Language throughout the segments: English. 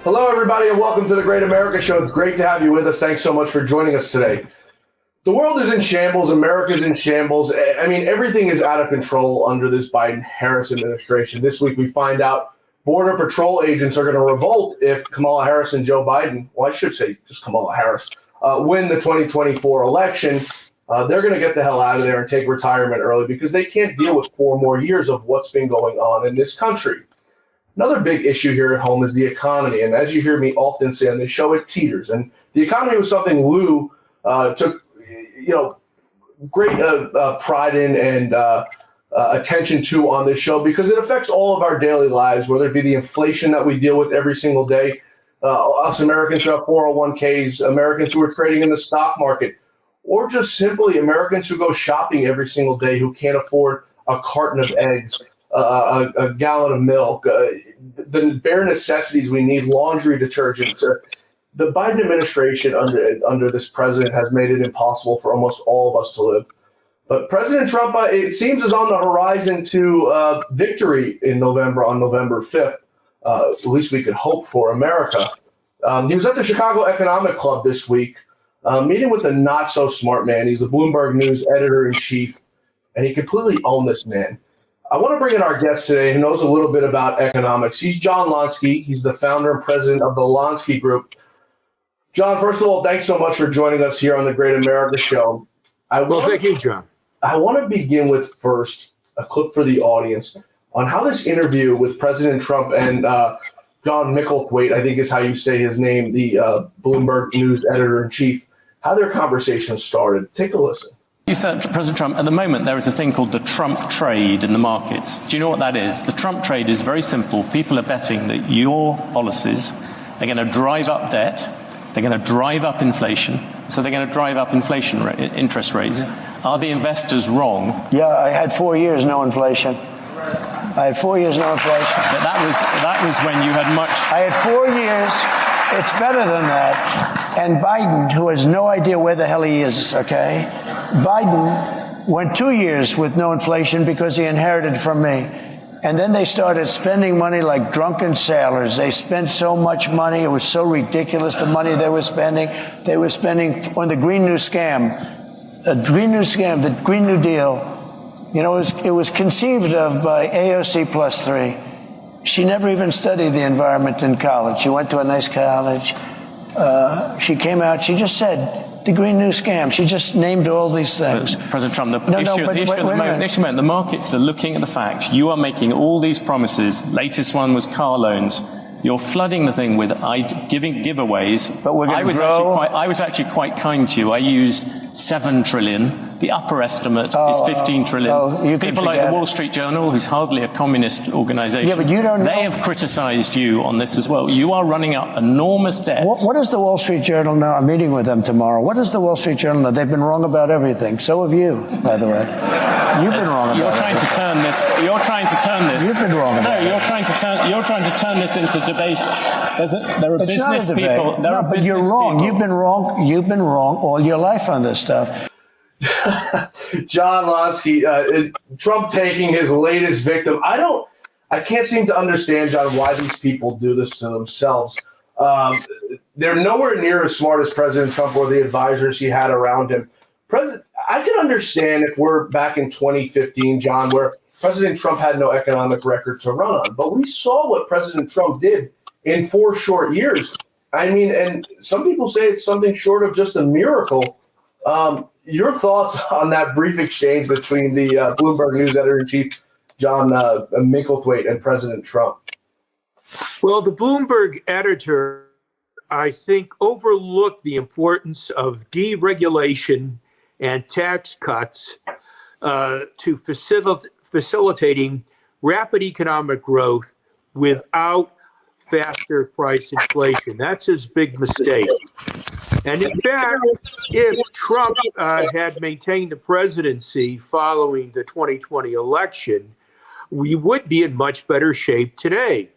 Hello, everybody, and welcome to the Great America Show. It's great to have you with us. Thanks so much for joining us today. The world is in shambles. America's in shambles. I mean, everything is out of control under this Biden-Harris administration. This week, we find out Border Patrol agents are going to revolt if Kamala Harris and Joe Biden, well, I should say just Kamala Harris, win the 2024 election. They're going to get the hell out of there and take retirement early because they can't deal with 4 more years of what's been going on in this country. Another big issue here at home is the economy. And as you hear me often say on this show, it teeters. And the economy was something Lou took, great pride in and attention to on this show because it affects all of our daily lives, whether it be the inflation that we deal with every single day, us Americans who have 401ks, Americans who are trading in the stock market, or just simply Americans who go shopping every single day who can't afford a carton of eggs, a gallon of milk, the bare necessities we need, laundry detergents. The Biden administration under this president has made it impossible for almost all of us to live. But President Trump, it seems, is on the horizon to victory in November, on November 5th. At least we could hope for America. He was at the Chicago Economic Club this week, meeting with a not-so-smart man. He's a Bloomberg News editor-in-chief, and he completely owned this man. I want to bring in our guest today who knows a little bit about economics. He's John Lonski. He's the founder and president of the Lonski Group. John, first of all, thanks so much for joining us here on the Great America Show. Thank you, John. I want to begin with first a clip for the audience on how this interview with President Trump and John Micklethwait, I think is how you say his name, the Bloomberg News editor-in-chief, how their conversation started. Take a listen. You said, President Trump, at the moment there is a thing called the Trump trade in the markets. Do you know what that is? The Trump trade is very simple. People are betting that your policies are going to drive up debt, they're going to drive up inflation, so they're going to drive up interest rates. Are the investors wrong? Yeah, I had 4 years no inflation. I had 4 years no inflation. But that was when you had much. I had 4 years. It's better than that. And Biden, who has no idea where the hell he is, okay? Biden went 2 years with no inflation because he inherited from me. And then they started spending money like drunken sailors. They spent so much money. It was so ridiculous, the money they were spending. They were spending on the Green New Scam. The Green New Scam, the Green New Deal, it was conceived of by AOC +3. She never even studied the environment in college. She went to a nice college. She came out, she just said, the Green New Scam. She just named all these things. President Trump, the issue the markets are looking at the fact you are making all these promises. Latest one was car loans. You're flooding the thing with giving giveaways. But we're going to grow. I was actually quite kind to you. I used 7 trillion. The upper estimate is 15 trillion. People like the Wall Street Journal, who's hardly a communist organization, yeah, but you don't know. They have criticized you on this as well. You are running up enormous debt. What does the Wall Street Journal know? I'm meeting with them tomorrow. What does the Wall Street Journal know? They've been wrong about everything. So have you, by the way. You've been wrong about You're trying to turn this. You're trying to turn this. You've been wrong about You're trying to turn this into debate. There are business people. But you're wrong. You've been wrong. You've been wrong all your life on this stuff. John Lonski, Trump taking his latest victim. I can't seem to understand, John, why these people do this to themselves. They're nowhere near as smart as President Trump or the advisors he had around him. I can understand if we're back in 2015, John, where President Trump had no economic record to run on. But we saw what President Trump did in 4 short years. I mean, and some people say it's something short of just a miracle. Your thoughts on that brief exchange between the Bloomberg News editor-in-chief, John Micklethwait, and President Trump? Well, the Bloomberg editor, I think, overlooked the importance of deregulation and tax cuts to facilitating rapid economic growth without faster price inflation. That's his big mistake. And in fact, if Trump had maintained the presidency following the 2020 election, we would be in much better shape today.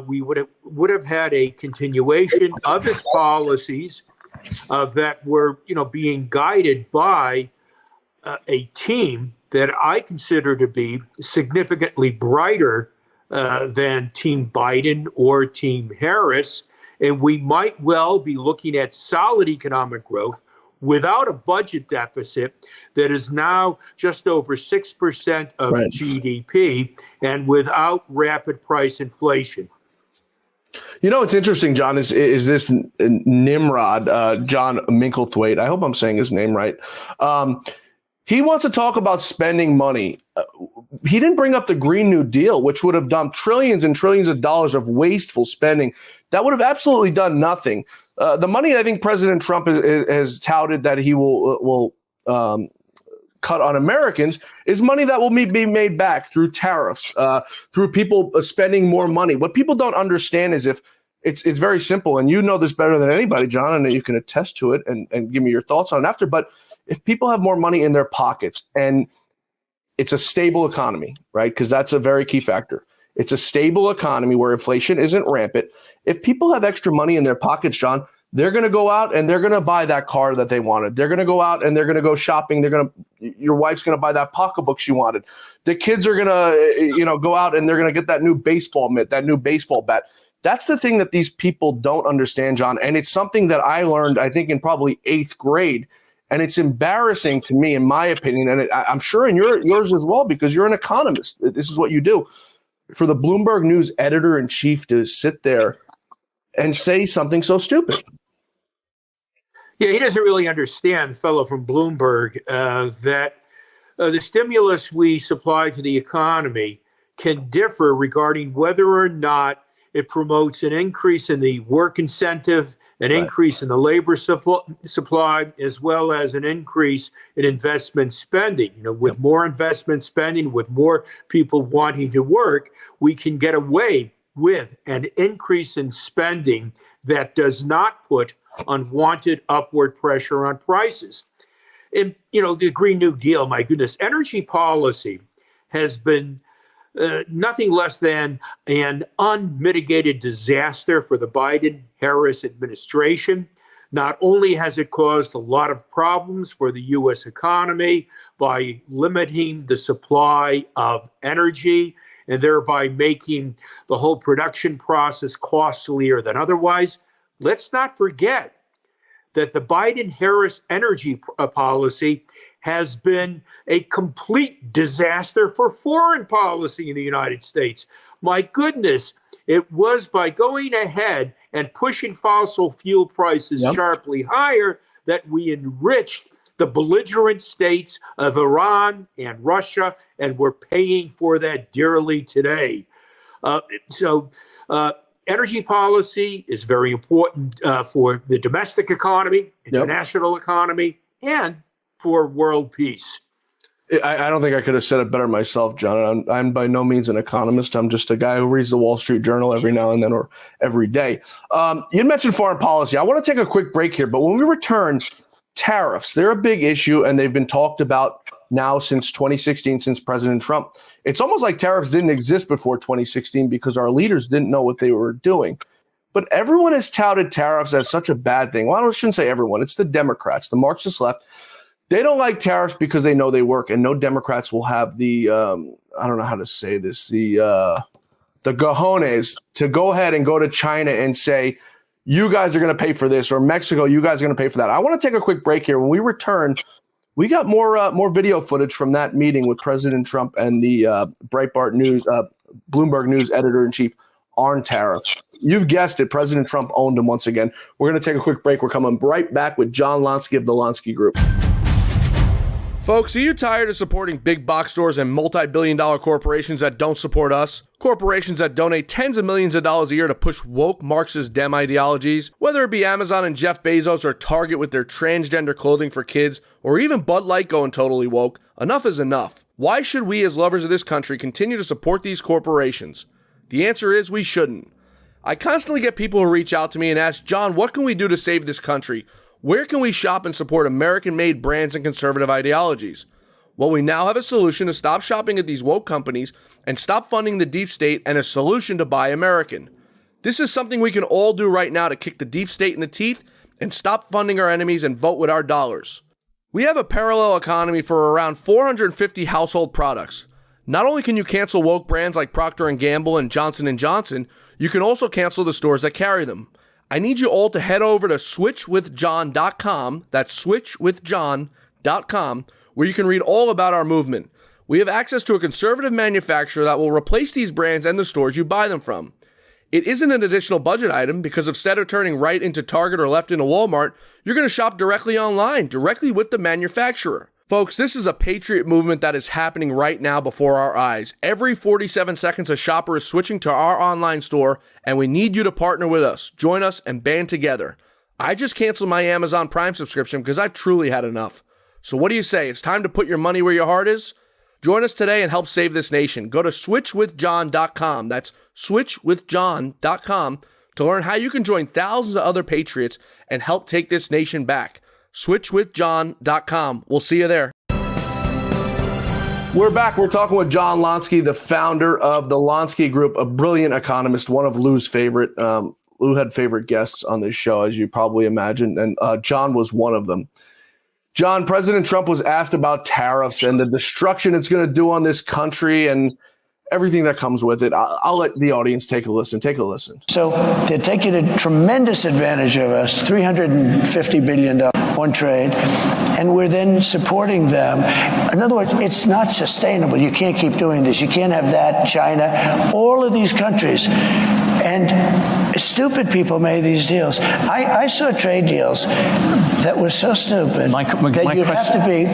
We would have had a continuation of his policies that were, being guided by a team that I consider to be significantly brighter than Team Biden or Team Harris. And we might well be looking at solid economic growth without a budget deficit that is now just over 6% of Right. GDP and without rapid price inflation. You know, what's interesting, John, is this Nimrod, John Minklethwaite. I hope I'm saying his name right. He wants to talk about spending money. He didn't bring up the Green New Deal, which would have done trillions and trillions of dollars of wasteful spending. That would have absolutely done nothing. The money I think President Trump has touted that he will cut on Americans is money that will be made back through tariffs, through people spending more money. What people don't understand is if it's very simple, and you know this better than anybody, John, and you can attest to it and give me your thoughts on it after. But if people have more money in their pockets and it's a stable economy, right? Because that's a very key factor. It's a stable economy where inflation isn't rampant. If people have extra money in their pockets, John, they're going to go out and they're going to buy that car that they wanted. They're going to go out and they're going to go shopping. Your wife's going to buy that pocketbook she wanted. The kids are going to, go out and they're going to get that new baseball mitt, that new baseball bat. That's the thing that these people don't understand, John. And it's something that I learned, I think, in probably 8th grade. And it's embarrassing to me, in my opinion, and I'm sure in yours as well, because you're an economist. This is what you do. For the Bloomberg News editor-in-chief to sit there and say something so stupid. Yeah, he doesn't really understand, the fellow from Bloomberg, that the stimulus we supply to the economy can differ regarding whether or not it promotes an increase in the work incentive, an increase in the labor supply, as well as an increase in investment spending. With more investment spending, with more people wanting to work, we can get away with an increase in spending that does not put unwanted upward pressure on prices. And, the Green New Deal, my goodness, energy policy has been nothing less than an unmitigated disaster for the Biden-Harris administration. Not only has it caused a lot of problems for the U.S. economy by limiting the supply of energy and thereby making the whole production process costlier than otherwise, let's not forget that the Biden-Harris energy policy has been a complete disaster for foreign policy in the United States. My goodness, it was by going ahead and pushing fossil fuel prices sharply higher that we enriched the belligerent states of Iran and Russia, and we're paying for that dearly today. Energy policy is very important for the domestic economy, international economy, and for world peace. I don't think I could have said it better myself, John. I'm by no means an economist. I'm just a guy who reads the Wall Street Journal every now and then or every day. You mentioned foreign policy. I want to take a quick break here, but when we return, tariffs, they're a big issue, and they've been talked about now since 2016, since President Trump. It's almost like tariffs didn't exist before 2016 because our leaders didn't know what they were doing. But everyone has touted tariffs as such a bad thing. Well, I shouldn't say everyone. It's the Democrats, the Marxist left. They don't like tariffs because they know they work, and no Democrats will have the I don't know how to say this, the cojones to go ahead and go to China and say, you guys are going to pay for this, or Mexico, you guys are going to pay for that. I want to take a quick break here. When we return, we got more video footage from that meeting with President Trump and the Breitbart News, Bloomberg News editor-in-chief on tariffs. You've guessed it. President Trump owned him once again. We're going to take a quick break. We're coming right back with John Lonski of the Lonski Group. Folks, are you tired of supporting big box stores and multi-billion-dollar corporations that don't support us? Corporations that donate tens of millions of dollars a year to push woke Marxist Dem ideologies? Whether it be Amazon and Jeff Bezos, or Target with their transgender clothing for kids, or even Bud Light going totally woke, enough is enough. Why should we as lovers of this country continue to support these corporations? The answer is we shouldn't. I constantly get people who reach out to me and ask, John, what can we do to save this country? Where can we shop and support American-made brands and conservative ideologies? Well, we now have a solution to stop shopping at these woke companies and stop funding the deep state, and a solution to buy American. This is something we can all do right now to kick the deep state in the teeth and stop funding our enemies and vote with our dollars. We have a parallel economy for around 450 household products. Not only can you cancel woke brands like Procter & Gamble and Johnson & Johnson, you can also cancel the stores that carry them. I need you all to head over to switchwithjohn.com, that's switchwithjohn.com, where you can read all about our movement. We have access to a conservative manufacturer that will replace these brands and the stores you buy them from. It isn't an additional budget item because instead of turning right into Target or left into Walmart, you're going to shop directly online, directly with the manufacturer. Folks, this is a patriot movement that is happening right now before our eyes. Every 47 seconds, a shopper is switching to our online store, and we need you to partner with us, join us, and band together. I just canceled my Amazon Prime subscription because I've truly had enough. So what do you say? It's time to put your money where your heart is? Join us today and help save this nation. Go to switchwithjohn.com. That's switchwithjohn.com to learn how you can join thousands of other patriots and help take this nation back. Switchwithjohn.com. We'll see you there. We're back. We're talking with John Lonski, the founder of the Lonski Group, a brilliant economist, one of Lou's favorite. Lou had favorite guests on this show, as you probably imagine, and John was one of them. John, President Trump was asked about tariffs and the destruction it's going to do on this country and everything that comes with it. I'll let the audience take a listen. Take a listen. So they're taking a tremendous advantage of us, $350 billion on trade, and we're then supporting them. In other words, it's not sustainable. You can't keep doing this. You can't have that, China, all of these countries. And stupid people made these deals. I saw trade deals that were so stupid that you'd have to be,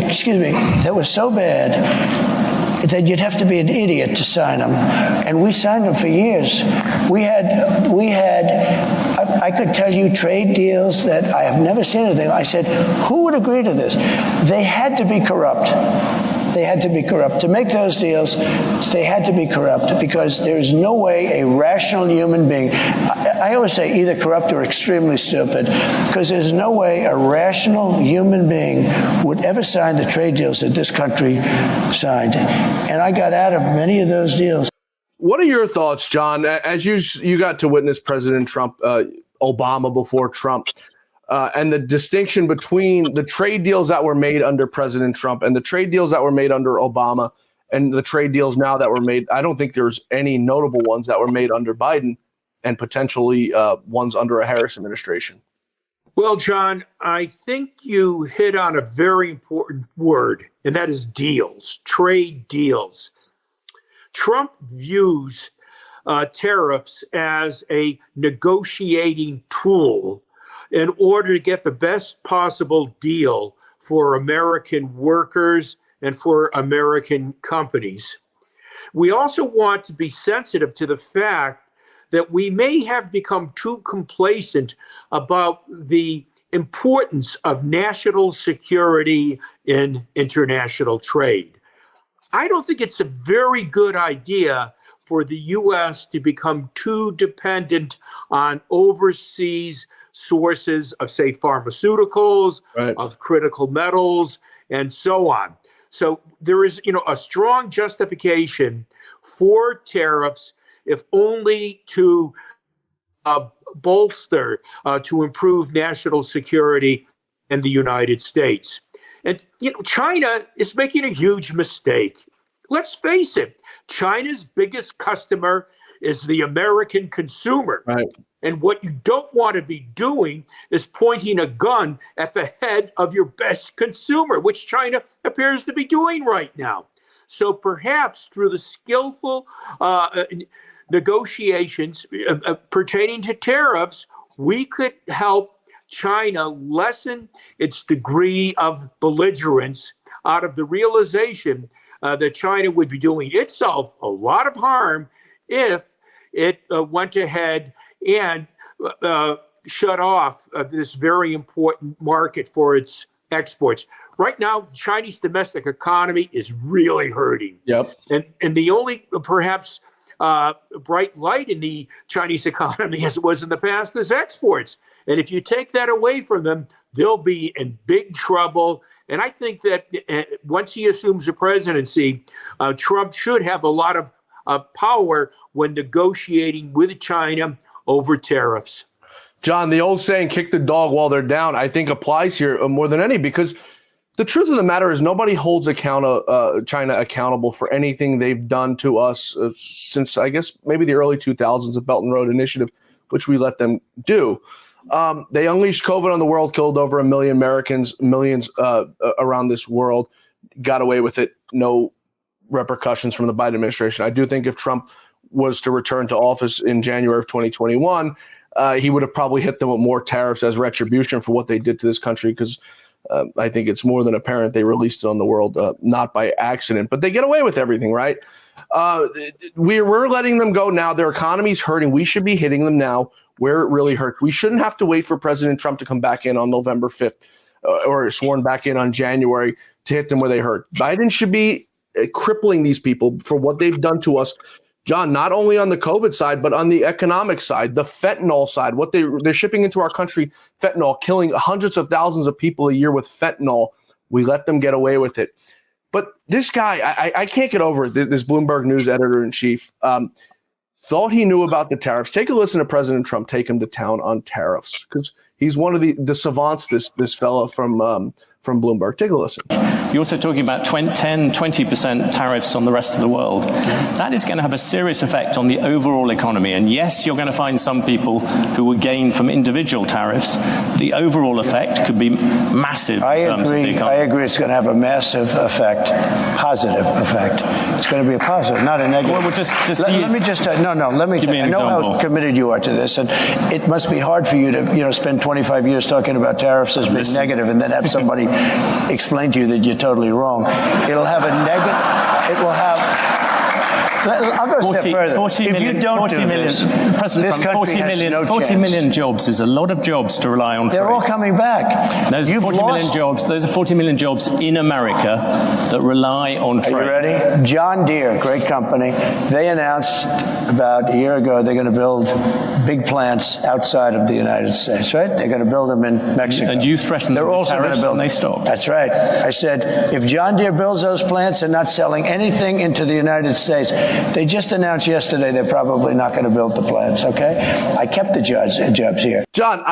that was so bad that you'd have to be an idiot to sign them. And we signed them for years. We had, I could tell you trade deals that I have never seen anything. I said, who would agree to this? They had to be corrupt. They had to be corrupt. To make those deals, they had to be corrupt because there is no way a rational human being, I always say either corrupt or extremely stupid, because there's no way a rational human being would ever sign the trade deals that this country signed. And I got out of many of those deals. What are your thoughts, John, as you got to witness President Trump, Obama before Trump, and the distinction between the trade deals that were made under President Trump and the trade deals that were made under Obama and the trade deals now that were made? I don't think there's any notable ones that were made under Biden and potentially ones under a Harris administration. Well, John, I think you hit on a very important word, and that is deals, trade deals. Trump views tariffs as a negotiating tool in order to get the best possible deal for American workers and for American companies. We also want to be sensitive to the fact that we may have become too complacent about the importance of national security in international trade. I don't think it's a very good idea for the U.S. to become too dependent on overseas sources of, say, pharmaceuticals, right, of critical metals, and so on. So there is, a strong justification for tariffs, if only to bolster, to improve national security in the United States. And, China is making a huge mistake. Let's face it, China's biggest customer is the American consumer. Right. And what you don't want to be doing is pointing a gun at the head of your best consumer, which China appears to be doing right now. So perhaps through the skillful negotiations pertaining to tariffs, we could help China lessen its degree of belligerence out of the realization that China would be doing itself a lot of harm if it went ahead and shut off this very important market for its exports. Right now, the Chinese domestic economy is really hurting. Yep. And the only perhaps bright light in the Chinese economy, as it was in the past, is exports. And if you take that away from them, they'll be in big trouble. And I think that once he assumes the presidency, Trump should have a lot of power when negotiating with China over tariffs. John, the old saying, kick the dog while they're down, I think applies here more than any, because The truth of the matter is nobody holds China accountable for anything they've done to us since, I guess, maybe the early 2000s, the Belt and Road Initiative, which we let them do. They unleashed COVID on the world, killed over 1 million Americans, millions around this world, got away with it. No repercussions from the Biden administration. I do think if Trump was to return to office in January of 2021, he would have probably hit them with more tariffs as retribution for what they did to this country, because I think it's more than apparent they released it on the world, not by accident. But they get away with everything, right? We're letting them go now. Their economy's hurting. We should be hitting them now where it really hurts. We shouldn't have to wait for President Trump to come back in on November 5th or sworn back in on January to hit them where they hurt. Biden should be crippling these people for what they've done to us, John, not only on the COVID side, but on the economic side, the fentanyl side, what they're shipping into our country, fentanyl, killing hundreds of thousands of people a year with fentanyl. We let them get away with it. But this guy, I can't get over it. This Bloomberg News editor-in-chief thought he knew about the tariffs. Take a listen to President Trump take him to town on tariffs, because he's one of the savants, this fella from Bloomberg. Take a listen. You're also talking about 20% tariffs on the rest of the world. That is going to have a serious effect on the overall economy. And yes, you're going to find some people who will gain from individual tariffs. The overall effect could be massive. I agree it's going to have a massive effect, positive effect. It's going to be a positive, not a negative. Well, let me just I know how committed you are to this, and it must be hard for you to spend 25 years talking about tariffs as being negative and then have somebody explain to you that you're totally wrong. It'll have a negative. It will have. I'll go a step further. 40 million, if you don't 40 do million, this, President this Trump, country has no 40 chance. million jobs is a lot of jobs to rely on. They're all coming back. Those are 40 million jobs. Those are 40 million jobs in America that rely on trade. Are you ready? John Deere, great company. They announced about a year ago they're going to build big plants outside of the United States, right? They're going to build them in Mexico. And you threatened them with tariffs and they stopped. That's right. I said, if John Deere builds those plants, they're not selling anything into the United States. They just announced yesterday they're probably not going to build the plants, okay? I kept the jobs here. John,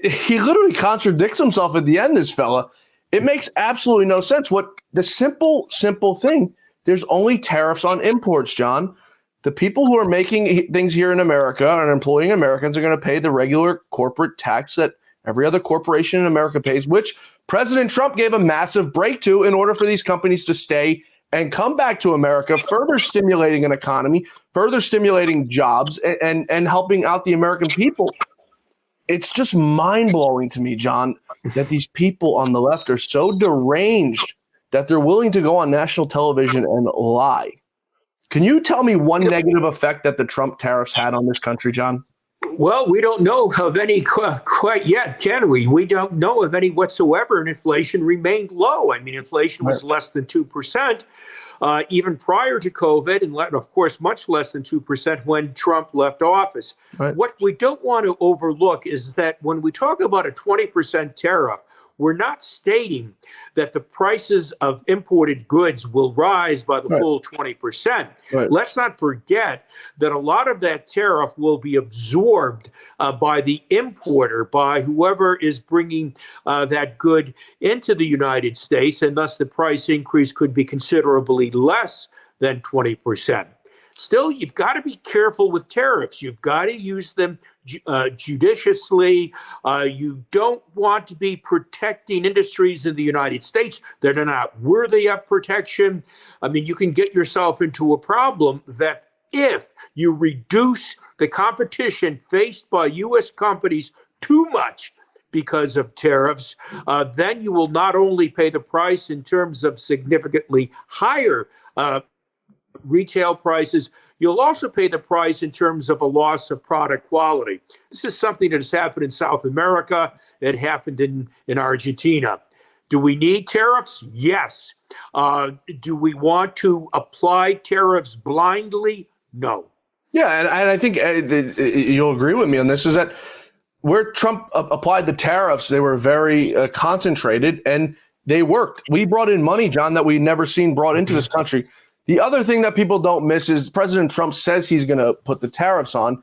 he literally contradicts himself at the end, this fella. It makes absolutely no sense. What the simple thing, there's only tariffs on imports, John. The people who are making things here in America and employing Americans are going to pay the regular corporate tax that every other corporation in America pays, which President Trump gave a massive break to in order for these companies to stay and come back to America, further stimulating an economy, further stimulating jobs, and helping out the American people. It's just mind-blowing to me, John, that these people on the left are so deranged that they're willing to go on national television and lie. Can you tell me one negative effect that the Trump tariffs had on this country, John? Well, we don't know of any quite yet, can we? We don't know of any whatsoever, and inflation remained low. I mean, inflation was less than 2%. Even prior to COVID, and of course, much less than 2% when Trump left office. Right. What we don't want to overlook is that when we talk about a 20% tariff, we're not stating that the prices of imported goods will rise by the full 20%. Right. Let's not forget that a lot of that tariff will be absorbed by the importer, by whoever is bringing that good into the United States, and thus the price increase could be considerably less than 20%. Still, you've got to be careful with tariffs. You've got to use them judiciously. You don't want to be protecting industries in the United States that are not worthy of protection. I mean, you can get yourself into a problem that if you reduce the competition faced by U.S. companies too much because of tariffs, then you will not only pay the price in terms of significantly higher retail prices, you'll also pay the price in terms of a loss of product quality. This is something that has happened in South America. It happened in Argentina. Do we need tariffs? Yes. Do we want to apply tariffs blindly? No. Yeah, and I think you'll agree with me on this, is that where Trump applied the tariffs, they were very concentrated, and they worked. We brought in money, John, that we'd never seen brought into this country. The other thing that people don't miss is President Trump says he's going to put the tariffs on.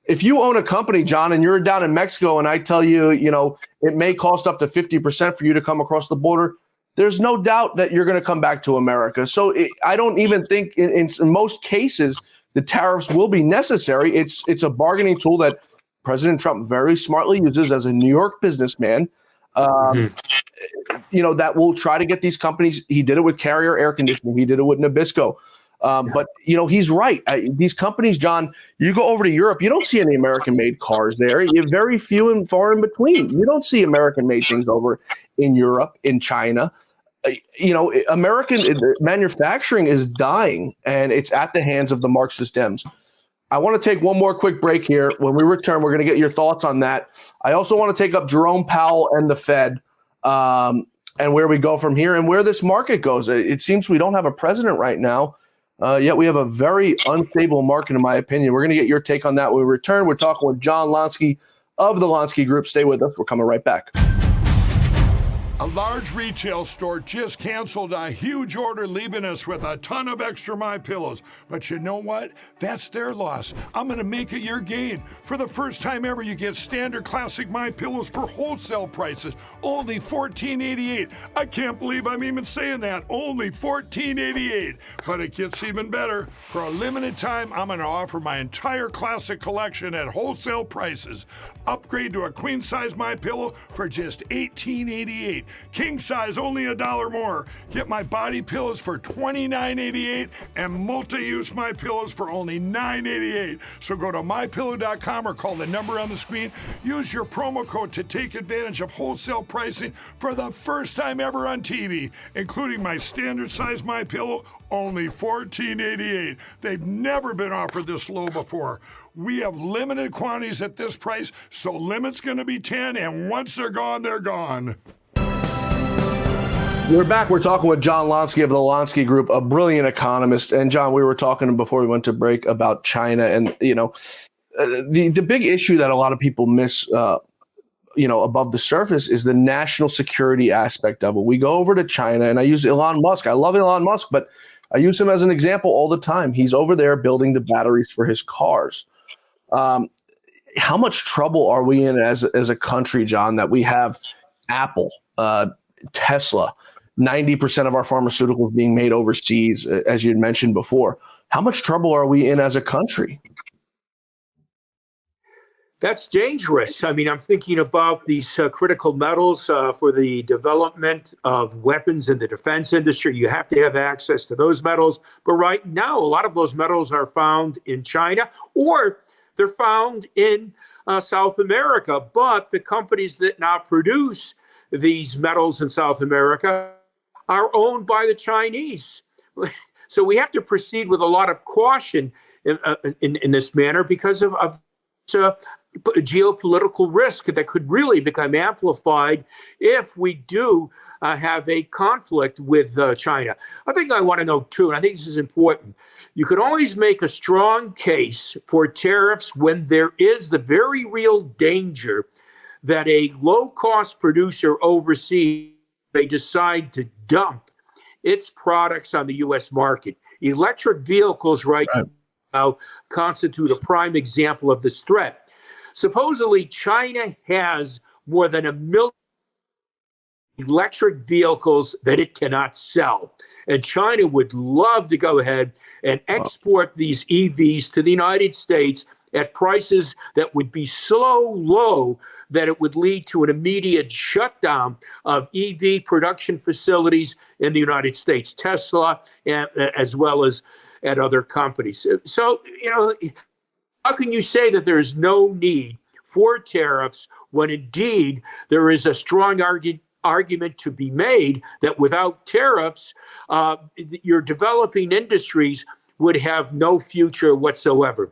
If you own a company, John, and you're down in Mexico, and I tell you, it may cost up to 50% for you to come across the border, there's no doubt that you're going to come back to America. So I don't even think in most cases the tariffs will be necessary. It's a bargaining tool that President Trump very smartly uses as a New York businessman. That will try to get these companies. He did it with Carrier Air Conditioning. He did it with Nabisco. But he's right. These companies, John, you go over to Europe, you don't see any American-made cars there. You're very few and far in between. You don't see American-made things over in Europe, in China. American manufacturing is dying, and it's at the hands of the Marxist Dems. I want to take one more quick break here. When we return, we're going to get your thoughts on that. I also want to take up Jerome Powell and the Fed, and where we go from here and where this market goes. It seems we don't have a president right now, yet we have a very unstable market, in my opinion. We're going to get your take on that when we return. We're talking with John Lonski of the Lonski Group. Stay with us. We're coming right back. A large retail store just canceled a huge order, leaving us with a ton of extra MyPillows. But you know what? That's their loss. I'm going to make it your gain. For the first time ever, you get standard classic MyPillows for wholesale prices, only $14.88. I can't believe I'm even saying that. Only $14.88. But it gets even better. For a limited time, I'm going to offer my entire classic collection at wholesale prices. Upgrade to a queen-size MyPillow for just $18.88. King size, only $1 more. Get my body pillows for $29.88 and multi-use MyPillows for only $9.88. So go to MyPillow.com or call the number on the screen. Use your promo code to take advantage of wholesale pricing for the first time ever on TV, including my standard size MyPillow, only $14.88. They've never been offered this low before. We have limited quantities at this price, so limit's going to be 10, and once they're gone, they're gone. We're back. We're talking with John Lonski of the Lonski Group, a brilliant economist. And John, we were talking before we went to break about China, and the big issue that a lot of people miss, above the surface is the national security aspect of it. We go over to China, and I use Elon Musk. I love Elon Musk, but I use him as an example all the time. He's over there building the batteries for his cars. How much trouble are we in as a country, John, that we have Apple, Tesla, 90% of our pharmaceuticals being made overseas, as you had mentioned before? How much trouble are we in as a country? That's dangerous. I mean, I'm thinking about these critical metals for the development of weapons in the defense industry. You have to have access to those metals. But right now, a lot of those metals are found in China, or they're found in South America. But the companies that now produce these metals in South America are owned by the Chinese. So we have to proceed with a lot of caution in this manner because of geopolitical risk that could really become amplified if we do have a conflict with China. I think I want to know, too, and I think this is important. You could always make a strong case for tariffs when there is the very real danger that a low-cost producer overseas may decide to dump its products on the U.S. market. Electric vehicles right now constitute a prime example of this threat. Supposedly, China has more than 1 million electric vehicles that it cannot sell. And China would love to go ahead and export these EVs to the United States at prices that would be so low that it would lead to an immediate shutdown of EV production facilities in the United States, Tesla, as well as at other companies. So, how can you say that there is no need for tariffs when indeed there is a strong argument to be made that without tariffs, your developing industries would have no future whatsoever?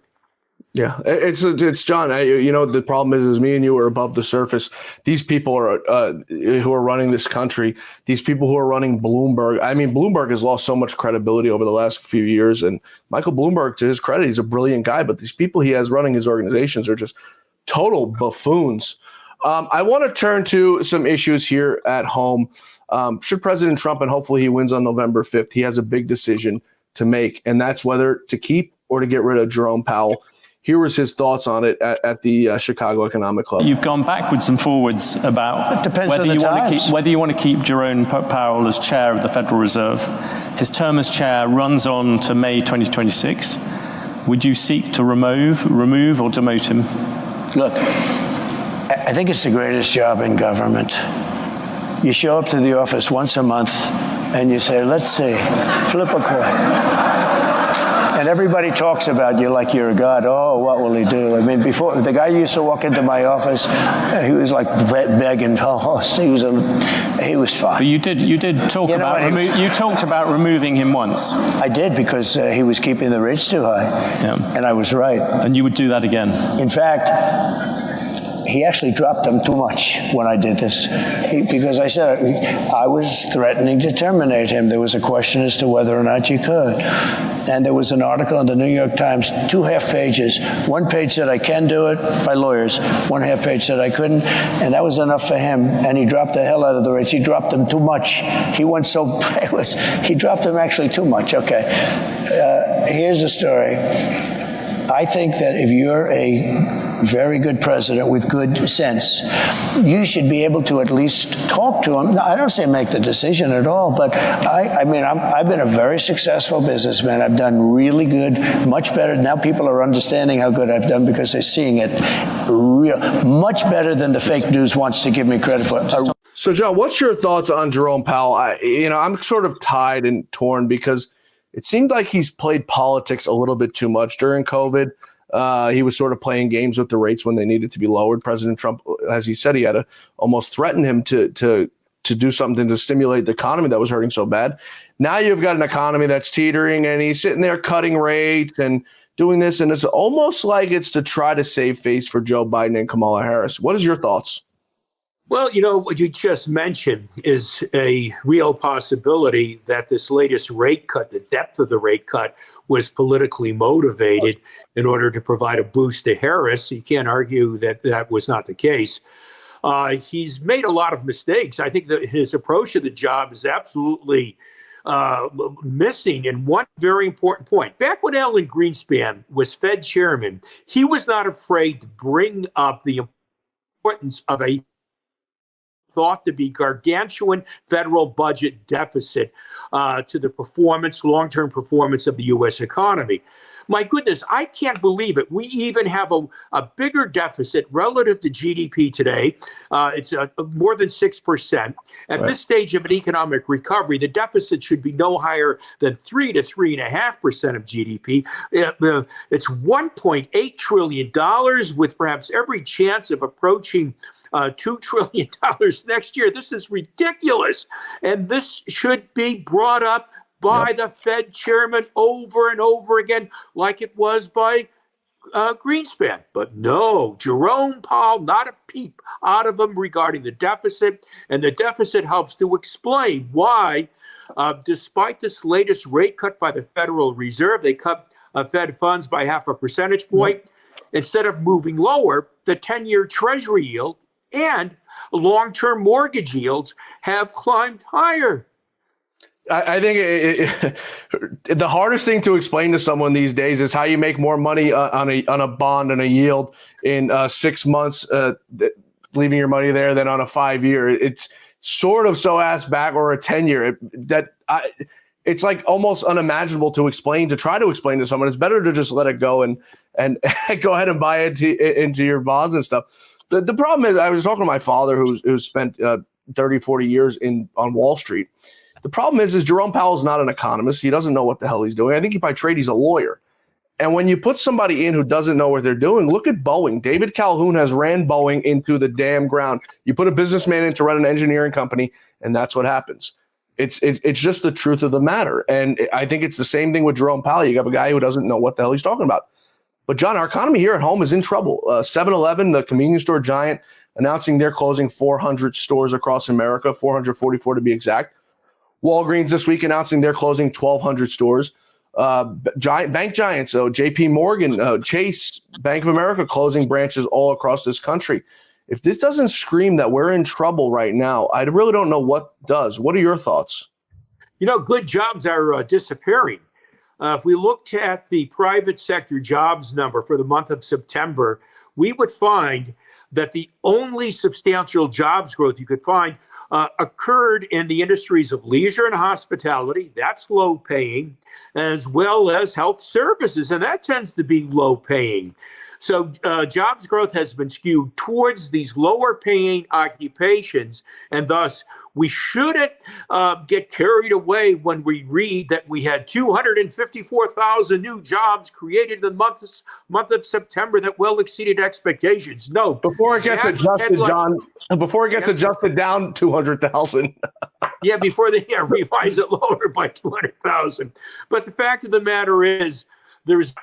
Yeah, it's John. The problem is me and you are above the surface. These people are who are running this country. These people who are running Bloomberg. I mean, Bloomberg has lost so much credibility over the last few years. And Michael Bloomberg, to his credit, he's a brilliant guy. But these people he has running his organizations are just total buffoons. I want to turn to some issues here at home. Should President Trump, and hopefully he wins on November 5th, he has a big decision to make, and that's whether to keep or to get rid of Jerome Powell. Here was his thoughts on it at the Chicago Economic Club. You've gone backwards and forwards about whether you want to keep Jerome Powell as chair of the Federal Reserve. His term as chair runs on to May 2026. Would you seek to remove or demote him? Look, I think it's the greatest job in government. You show up to the office once a month and you say, let's see, flip a coin. And everybody talks about you like you're a god. Oh, what will he do? I mean, before, the guy used to walk into my office, he was like begging. He was fine. But you did talk you talked about removing him once. I did, because he was keeping the rates too high. Yeah. And I was right. And you would do that again? In fact, he actually dropped them too much when I did this, because I said I was threatening to terminate him. There was a question as to whether or not you could. And there was an article in the New York Times, 2 half pages. 1 page said I can do it by lawyers. 1 half page said I couldn't. And that was enough for him. And he dropped the hell out of the rates. He dropped them too much. He went he dropped them actually too much. Okay. Here's the story. I think that if you're a very good president with good sense, you should be able to at least talk to him. No, I don't say make the decision at all, but I've been a very successful businessman. I've done really good, much better. Now people are understanding how good I've done because they're seeing it much better than the fake news wants to give me credit for. So, John, what's your thoughts on Jerome Powell? I'm sort of tied and torn because it seemed like he's played politics a little bit too much during COVID. He was sort of playing games with the rates when they needed to be lowered. President Trump, as he said, he had to almost threaten him to do something to stimulate the economy that was hurting so bad. Now you've got an economy that's teetering, and he's sitting there cutting rates and doing this, and it's almost like it's to try to save face for Joe Biden and Kamala Harris. What is your thoughts? Well, what you just mentioned is a real possibility that this latest rate cut, the depth of the rate cut, was politically motivated in order to provide a boost to Harris. You can't argue that that was not the case. He's made a lot of mistakes. I think that his approach to the job is absolutely missing in one very important point. Back when Alan Greenspan was Fed chairman, he was not afraid to bring up the importance of a thought to be gargantuan federal budget deficit to the long-term performance of the U.S. economy. My goodness, I can't believe it. We even have a bigger deficit relative to GDP today. It's more than 6%. At this stage of an economic recovery, the deficit should be no higher than 3 to 3.5% of GDP. It's $1.8 trillion with perhaps every chance of approaching $2 trillion next year. This is ridiculous. And this should be brought up by the Fed chairman over and over again, like it was by Greenspan. But no, Jerome Powell, not a peep out of him regarding the deficit. And the deficit helps to explain why, despite this latest rate cut by the Federal Reserve, they cut Fed funds by 0.5 percentage point. Instead of moving lower, the 10-year Treasury yield and long-term mortgage yields have climbed higher. I think the hardest thing to explain to someone these days is how you make more money on a bond and a yield in 6 months, leaving your money there, than on a 5-year. It's sort of so ass back, or a 10-year it's like almost unimaginable to try to explain to someone. It's better to just let it go and go ahead and buy into your bonds and stuff. The problem is, I was talking to my father who's spent 30, 40 years on Wall Street. The problem is Jerome Powell's not an economist. He doesn't know what the hell he's doing. I think by trade, he's a lawyer. And when you put somebody in who doesn't know what they're doing, look at Boeing. David Calhoun has ran Boeing into the damn ground. You put a businessman in to run an engineering company, and that's what happens. It's just the truth of the matter. And I think it's the same thing with Jerome Powell. You have a guy who doesn't know what the hell he's talking about. But, John, our economy here at home is in trouble. 7-Eleven, the convenience store giant, announcing they're closing 400 stores across America, 444 to be exact. Walgreens this week announcing they're closing 1,200 stores. Bank giants, so J.P. Morgan, Chase, Bank of America closing branches all across this country. If this doesn't scream that we're in trouble right now, I really don't know what does. What are your thoughts? Good jobs are disappearing. If we looked at the private sector jobs number for the month of September, we would find that the only substantial jobs growth you could find occurred in the industries of leisure and hospitality. That's low paying, as well as health services, and that tends to be low paying. So jobs growth has been skewed towards these lower paying occupations, and thus we shouldn't get carried away when we read that we had 254,000 new jobs created in the month of September that well exceeded expectations. No. Before it gets adjusted, John, before it gets adjusted down 200,000. Yeah, before they revise it lower by 200,000. But the fact of the matter is there's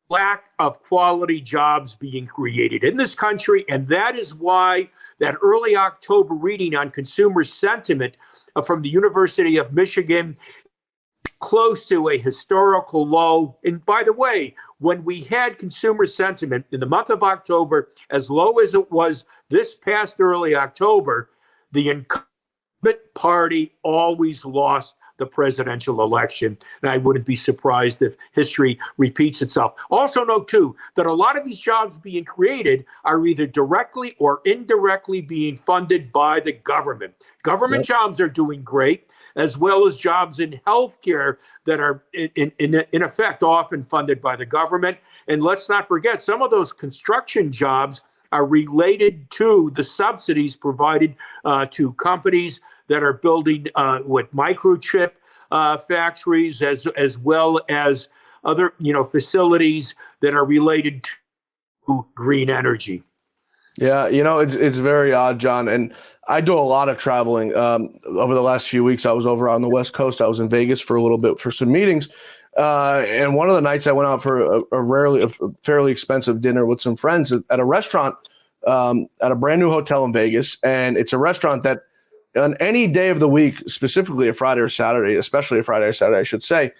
lack of quality jobs being created in this country, and that is why that early October reading on consumer sentiment from the University of Michigan close to a historical low. And by the way, when we had consumer sentiment in the month of October as low as it was this past early October, the incumbent party always lost the presidential election. And I wouldn't be surprised if history repeats itself. Also note, too, that a lot of these jobs being created are either directly or indirectly being funded by the government. Government jobs are doing great, as well as jobs in healthcare that are, in effect, often funded by the government. And let's not forget, some of those construction jobs are related to the subsidies provided to companies that are building with microchip factories, as well as other facilities that are related to green energy. Yeah, it's very odd, John. And I do a lot of traveling. Over the last few weeks, I was over on the West Coast. I was in Vegas for a little bit for some meetings. And one of the nights I went out for a fairly expensive dinner with some friends at a restaurant at a brand new hotel in Vegas. And it's a restaurant that on any day of the week, specifically a Friday or Saturday, especially a Friday or Saturday, I should say,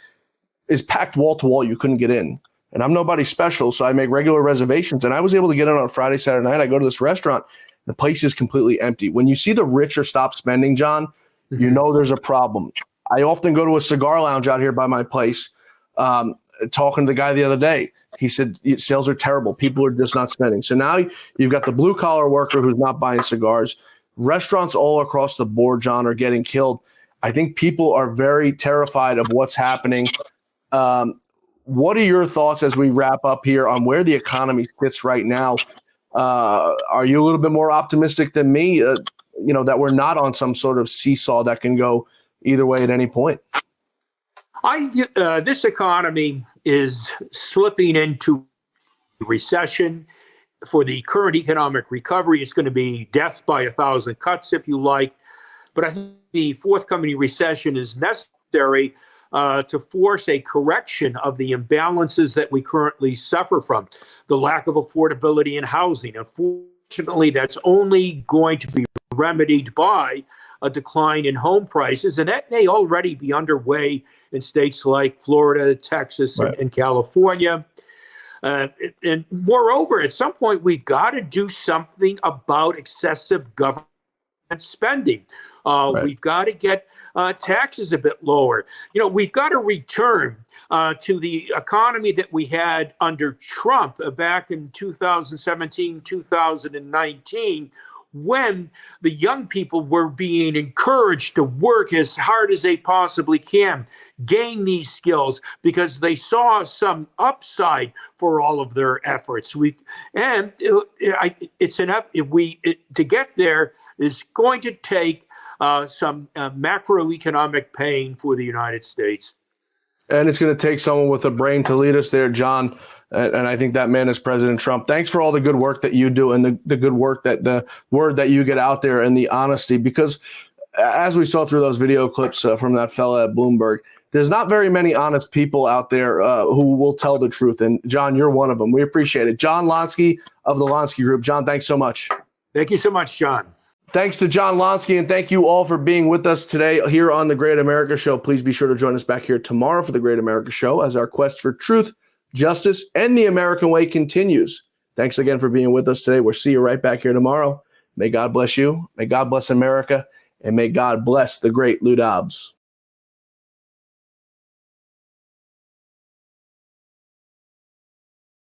is packed wall to wall. You couldn't get in. And I'm nobody special, so I make regular reservations. And I was able to get in on a Friday, Saturday night. I go to this restaurant. The place is completely empty. When you see the rich or stop spending, John, you know there's a problem. I often go to a cigar lounge out here by my place. Talking to the guy the other day, he said sales are terrible. People are just not spending. So now you've got the blue collar worker who's not buying cigars. Restaurants all across the board, John, are getting killed. I think people are very terrified of what's happening. What are your thoughts as we wrap up here on where the economy sits right now? Are you a little bit more optimistic than me, that we're not on some sort of seesaw that can go either way at any point? This economy is slipping into recession. For the current economic recovery, it's going to be death by 1,000 cuts, if you like. But I think the forthcoming recession is necessary to force a correction of the imbalances that we currently suffer from. The lack of affordability in housing. Unfortunately, that's only going to be remedied by a decline in home prices, and that may already be underway in states like Florida, Texas, and California. And moreover, at some point, we've got to do something about excessive government spending. We've got to get taxes a bit lower. We've got to return to the economy that we had under Trump back in 2017, 2019, when the young people were being encouraged to work as hard as they possibly can, gain these skills because they saw some upside for all of their efforts. To get there is going to take some macroeconomic pain for the United States. And it's going to take someone with a brain to lead us there, John. And I think that man is President Trump. Thanks for all the good work that you do and the good work the word that you get out there and the honesty, because as we saw through those video clips from that fella at Bloomberg, there's not very many honest people out there who will tell the truth. And John, you're one of them. We appreciate it. John Lonski of the Lonski Group. John, thanks so much. Thank you so much, John. Thanks to John Lonski, and thank you all for being with us today here on The Great America Show. Please be sure to join us back here tomorrow for The Great America Show as our quest for truth, justice, and the American way continues. Thanks again for being with us today. We'll see you right back here tomorrow. May God bless you. May God bless America. And may God bless the great Lou Dobbs.